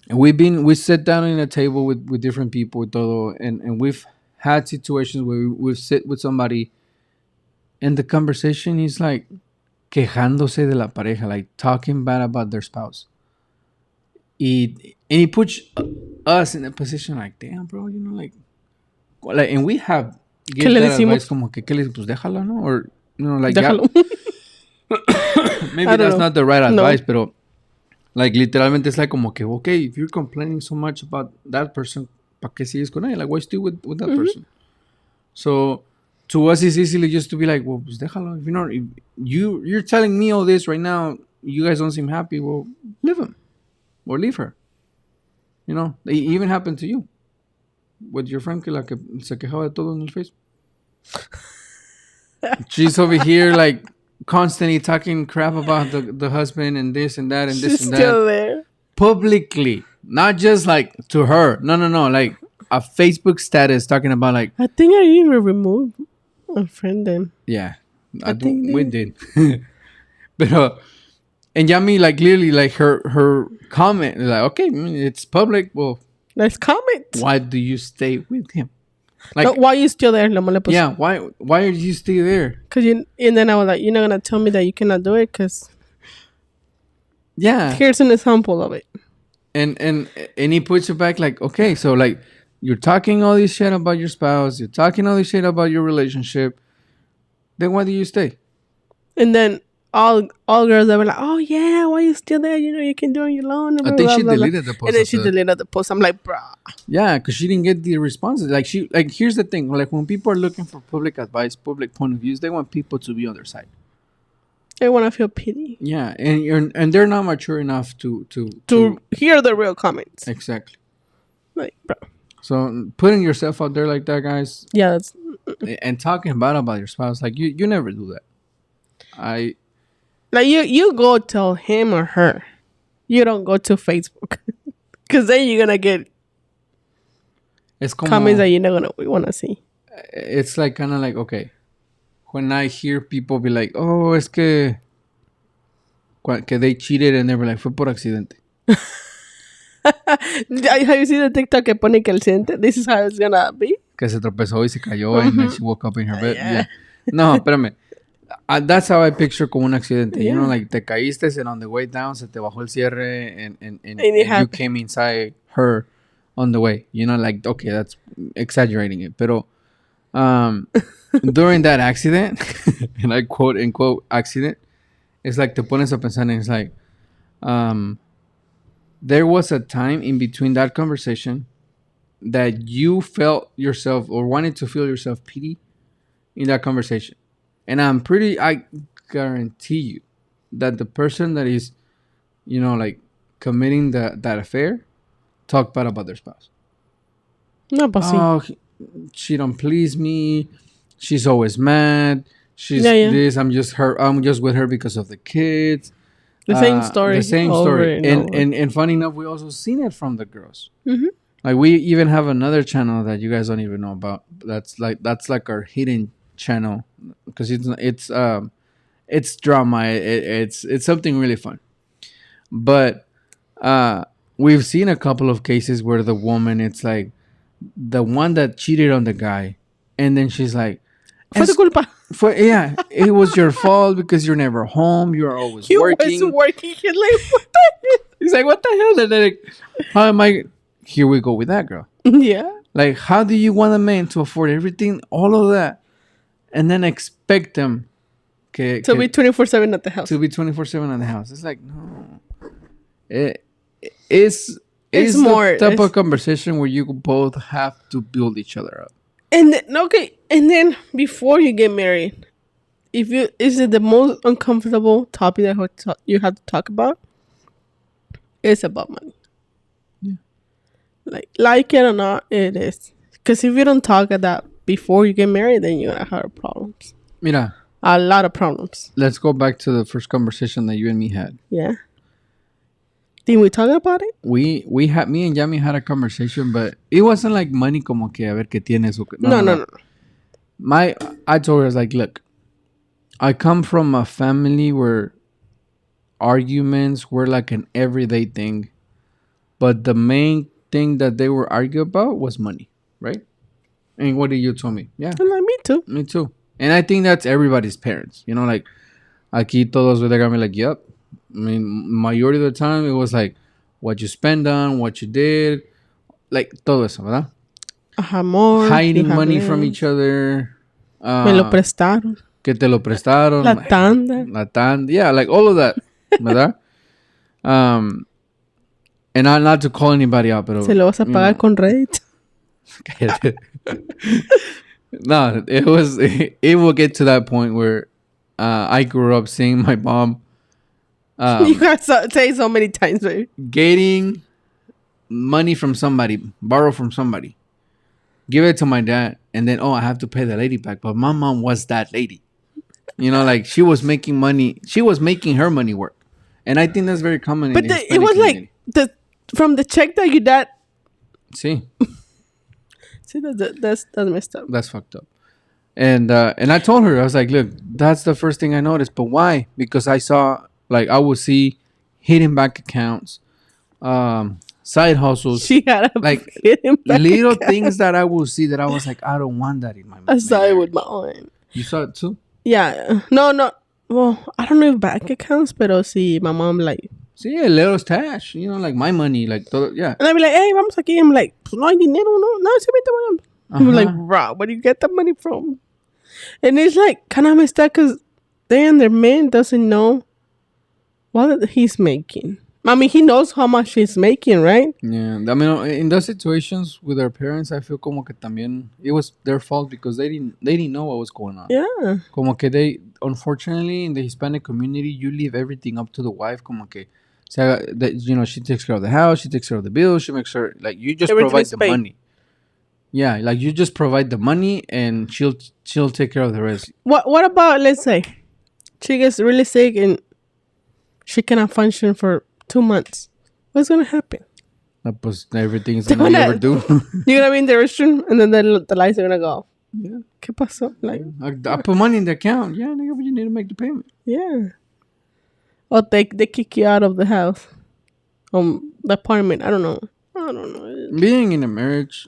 we sit down in a table with different people, todo, and we've had situations where we've sit with somebody, and the conversation is like quejándose de la pareja, like talking bad about their spouse. And he puts us in a position like, damn, bro, you know, like, and we have ¿Qué give le that decimos? advice como que le pues déjala, no, or you know, like Déjalo. maybe I don't that's know. not the right No. advice, pero like literalmente es like como que, okay, if you're complaining so much about that person, ¿para qué sigues con ella? Like, why still with that person? So to us, it's easily just to be like, well, pues déjalo. If you know, if you're telling me all this right now, you guys don't seem happy. Well, leave him or leave her. You know, it even happened to you with your friend que la que se quejaba de todo en el Facebook. She's over here like constantly talking crap about the husband and this and that and this She's and that still there. publicly, not just like to her. No, like a Facebook status talking about like, I think I even removed a friend then. yeah, I think we did. But and Yami, like, clearly, like her comment is like, okay, it's public. Well, Let's comment. why do you stay with him? Like, No, why are you still there? yeah, why are you still there? Cause and then I was like, you're not gonna tell me that you cannot do it. Cause Yeah, here's an example of it. and he puts it back like, okay, so like you're talking all this shit about your spouse, you're talking all this shit about your relationship. Then why do you stay? And then all girls that were like, oh yeah, why are you still there? You know you can do it alone. I think she deleted the post. And then she deleted the post. I'm like, bruh. Yeah, because she didn't get the responses. Like here's the thing. Like when people are looking for public advice, public point of views, they want people to be on their side. They want to feel pity. Yeah, and they're not mature enough to hear the real comments. Exactly. Like, bro. So putting yourself out there like that, guys, Yeah, that's and talking bad about your spouse, like you never do that. like you go tell him or her. You don't go to Facebook. Because then you're gonna get comments that you're not gonna want to see. It's like kind of like, okay, when I hear people be like, oh, es que they cheated, and they were like, fue por accidente. Have you seen the TikTok que pone que el accidente? This is how it's gonna be. Que se tropezó y se cayó, and then she woke up in her bed. Yeah. No, espérame. That's how I picture como un accidente. You know, like te caíste, and on the way down se te bajó el cierre, and you came inside her on the way. You know, like, okay, that's exaggerating it. Pero during that accident, and I quote unquote accident, it's like te pones a pensar, and it's like, there was a time in between that conversation that you felt yourself or wanted to feel yourself pity in that conversation. And I guarantee you that the person that is, you know, like committing that affair talk bad about their spouse. No, but oh, she don't please me. She's always mad. She's this. I'm just with her because of the kids. The same story. The same story. And funny enough, we also seen it from the girls. Mm-hmm. Like we even have another channel that you guys don't even know about. That's like our hidden channel, because it's drama. It's something really fun. But we've seen a couple of cases where the woman, it's like the one that cheated on the guy, and then she's like, fue tu culpa. Yeah, it was your fault because you're never home. You're always working. He's working. He's like, what the hell? He's like, what the hell? And then like, how am I? Here we go with that girl. Yeah. Like, how do you want a man to afford everything, all of that, and then expect them to be 24/7 at the house? To be 24/7 at the house. It's like, no. It's more the type of conversation where you both have to build each other up. And then before you get married, is it the most uncomfortable topic that you have to talk about? It's about money. Yeah. Like it or not, it is. Because if you don't talk at that before you get married, then you're gonna have problems. Mira, A lot of problems. let's go back to the first conversation that you and me had. Yeah. Did we talk about it? We had me and Yami had a conversation, but it wasn't like money como que a ver qué tienes. No. I told her, I was like, look, I come from a family where arguments were like an everyday thing, but the main thing that they were arguing about was money, right? And what did you tell me? Yeah, I'm like, me too. me too. And I think that's everybody's parents. You know, like aquí todos they're gonna be like, yep. I mean, majority of the time it was like what you spend on, what you did, like todo eso, ¿verdad? Amor. Hiding money from each other. Me lo prestaron. Que te lo prestaron. La tanda. La tanda. Yeah, like all of that, ¿verdad? And not to call anybody out, pero Se lo vas a pagar con Reddit. No, it will get to that point where I grew up seeing my mom You guys say so many times, baby. getting money from somebody, borrow from somebody, give it to my dad, and then I have to pay the lady back. But my mom was that lady, you know, like she was making money, she was making her money work, and I think that's very common. But in the it was Hispanic like from the check that your dad. community. See, that's messed up. That's fucked up. And I told her, I was like, look, that's the first thing I noticed. But why? Because I saw, like, I would see hidden bank accounts, side hustles, She had a like hidden bank little account. things that I would see that I was like, I don't want that in my I mind. saw it with my own. You saw it too? Yeah. No. Well, I don't know if bank accounts, but see, my mom like. Sí, el little stash, you know, like my money, like, todo, yeah. And I'd be like, hey, vamos aquí. I'm like, pues no hay dinero, no, se mete, voy. I'm like, bro, where do you get the money from? And it's like kind of messed up because then their man doesn't know what he's making. I mean, he knows how much he's making, right? Yeah, I mean, in those situations with our parents, I feel como que también it was their fault because they didn't know what was going on. Yeah. Como que they, unfortunately, in the Hispanic community, you leave everything up to the wife. Como que, that, you know, she takes care of the house, she takes care of the bills, she makes sure, like, you just Everything provide is the paid. money. Yeah, like you just provide the money and she'll take care of the rest. What about, let's say, she gets really sick and she cannot function for 2 months? What's gonna happen? Pues everything's that you ever do. You're gonna be in the restroom and then the lights are gonna go off. Yeah. ¿Qué pasó? Like, I put money in the account. Yeah, nigga, but you need to make the payment. yeah. Or they kick you out of the house, the apartment. I don't know. Being in a marriage,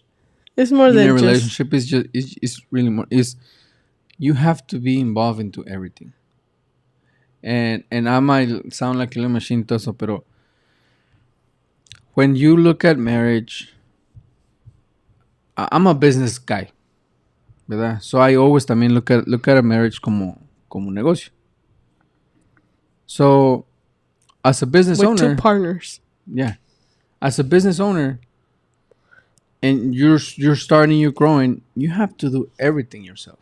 It's more in than a just. relationship is really more is you have to be involved into everything. And I might sound like a little machine toso, pero when you look at marriage, I'm a business guy, ¿verdad? So I always también look at a marriage como un negocio. So as a business with owner, 2 partners. yeah, as a business owner, and you're starting, you're growing, you have to do everything yourself.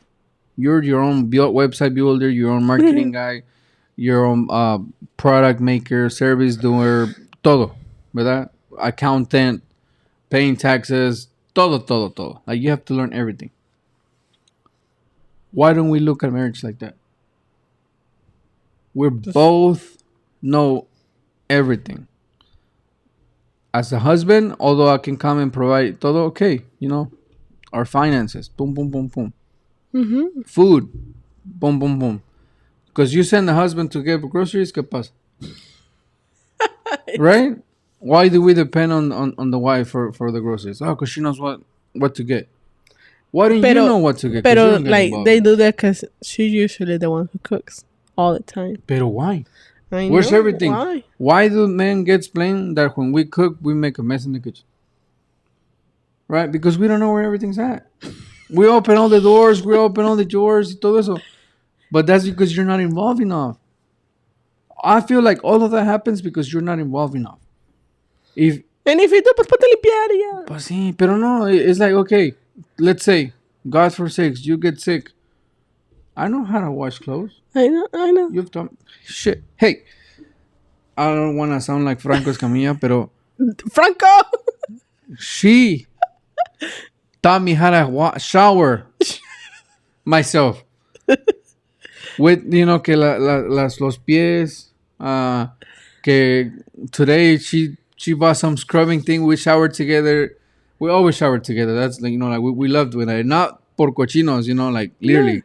You're your own website builder, your own marketing guy, your own product maker, service doer, todo, ¿verdad? Accountant, paying taxes, todo. Like you have to learn everything. Why don't we look at marriage like that? We both know everything. As a husband, although I can come and provide todo, okay, you know, our finances, boom, boom, boom, boom. Mm-hmm. Food, boom, boom, boom. Because you send the husband to get groceries, ¿qué pasa? Right? Why do we depend on the wife for the groceries? Oh, because she knows what to get. Why don't you know what to get? 'Cause you Pero don't get like involved. they do that because she's usually the one who cooks all the time. Pero why? I Where's know, everything? Why? Why do men get blamed that when we cook, we make a mess in the kitchen? Right? Because we don't know where everything's at. We open all the doors, we open all the drawers, y todo eso. But that's because you're not involved enough. I feel like all of that happens because you're not involved enough. And if you do, pues ponte a limpiar y ya. Pues sí, pero no, it's like, okay, let's say, God forsakes, you get sick. I know how to wash clothes. I know. You've done shit. Hey, I don't want to sound like Franco Escamilla, pero Franco! she taught me how to shower myself with que los pies. Que today she bought some scrubbing thing. We showered together. We always showered together. That's like like we loved with it. Not por cochinos, like literally.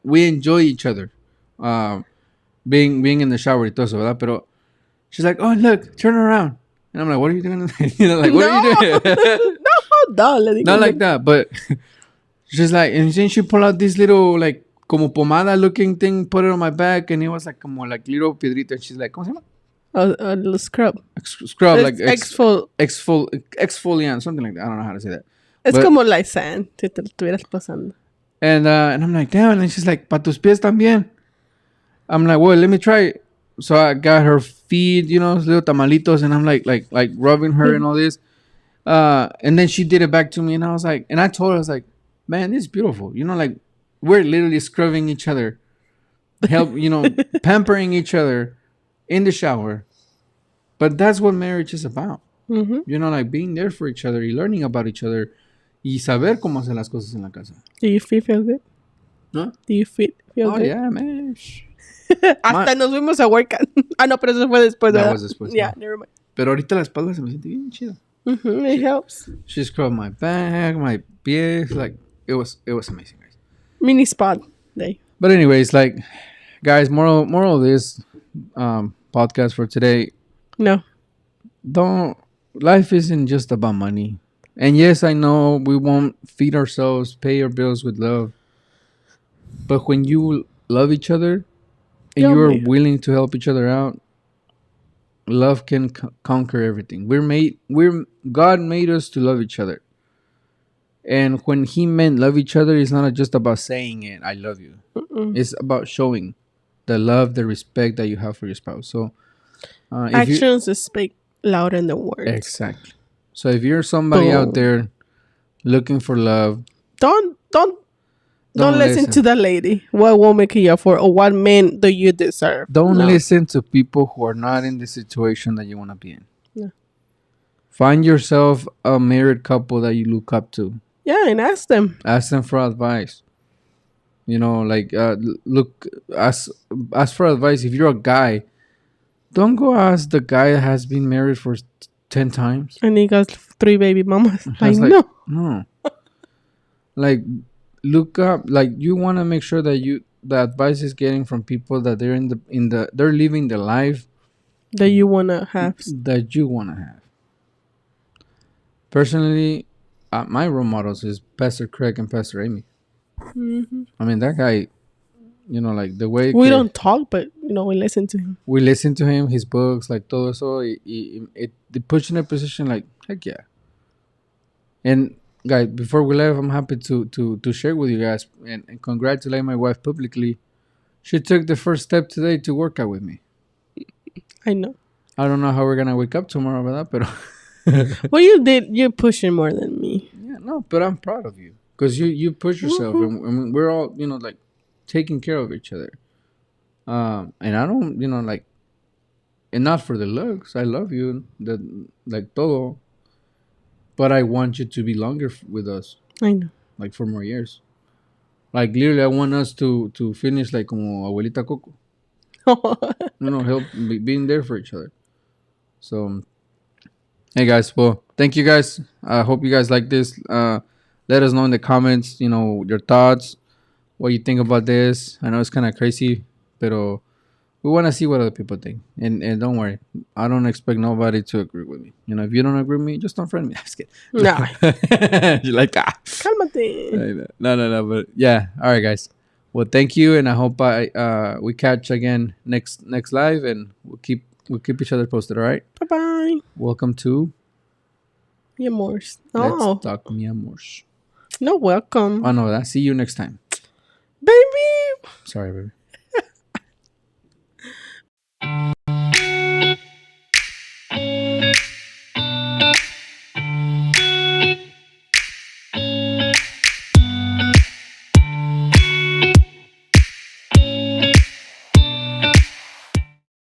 We enjoy each other. Being in the shower y todo eso, ¿verdad? Pero she's like, oh look, turn around. And I'm like, what are you doing? Like, what are you doing? Not like that, but she's like, and then she pulled out this little like como pomada looking thing, put it on my back, and it was like como like little piedrita. And she's like, ¿cómo se llama? A little scrub. Scrub, like exfoliant, something like that. I don't know how to say that. Es como like sand, si te lo estuvieras pasando. And I'm like, damn. And she's like, pa tus pies también. I'm like, well, let me try it. So I got her feet, little tamalitos, and I'm like rubbing her and all this. And then she did it back to me, and I was like, and I told her, I was like, man, this is beautiful. Like we're literally scrubbing each other, pampering each other in the shower. But that's what marriage is about. Mm-hmm. Like being there for each other y learning about each other y saber cómo hacer las cosas en la casa. Do you feel good? ¿No? Do you feel good? Oh, yeah, man. Hasta nos fuimos a work. No, pero eso fue después. That was después. Yeah, never mind. Pero ahorita la espalda se me siente bien chida. Mm-hmm, it helps. She scrubbed my back, my pies. Like, it was amazing, guys. Mini spot day. But anyways, like, guys, moral of this podcast for today. No. Life isn't just about money. And yes, I know we won't feed ourselves, pay our bills with love. But when you love each other and you are willing to help each other out, love can conquer everything. God made us to love each other. And when he meant love each other, it's not just about saying it, I love you. It's about showing the love, the respect that you have for your spouse. So actions speak louder than words. Exactly. So if you're somebody out there looking for love, don't listen to that lady. What woman can you afford, or what man do you deserve? Don't listen to people who are not in the situation that you want to be in. No. Find yourself a married couple that you look up to. Yeah, and ask them. Ask them for advice. Ask for advice. If you're a guy, don't go ask the guy that has been married for 10 times. And he got 3 baby mamas. No. Like, look up. Like, you want to make sure that the advice is getting from people that they're they're living the life that you wanna have. Personally, my role models is Pastor Craig and Pastor Amy. Mm-hmm. I mean, that guy, like the way we don't talk, but we listen to him. We listen to him, his books, like todo eso. It puts you in a position like, heck yeah. And guys, before we leave, I'm happy to share with you guys and congratulate my wife publicly. She took the first step today to work out with me. I know. I don't know how we're gonna wake up tomorrow with that, but well, you did. You're pushing more than me. Yeah, no, but I'm proud of you because you push yourself, and we're all like taking care of each other. And I don't like, and not for the looks. I love you, like todo, but I want you to be longer with us. I know, like for more years. Like literally, I want us to finish like como abuelita Coco. Help being there for each other. So, hey guys, well, thank you guys. I hope you guys like this. Let us know in the comments, your thoughts, what you think about this. I know it's kind of crazy, pero we want to see what other people think. And don't worry, I don't expect nobody to agree with me. If you don't agree with me, just don't friend me. I'm just kidding. No. You're like, Cálmate. No, but yeah. All right, guys. Well, thank you, and I hope we catch again next live, and we'll keep each other posted. All right. Bye. Welcome to Mi Amors. Let's Talk Mi Amors. No, welcome. Oh no, see you next time, baby. Sorry, baby.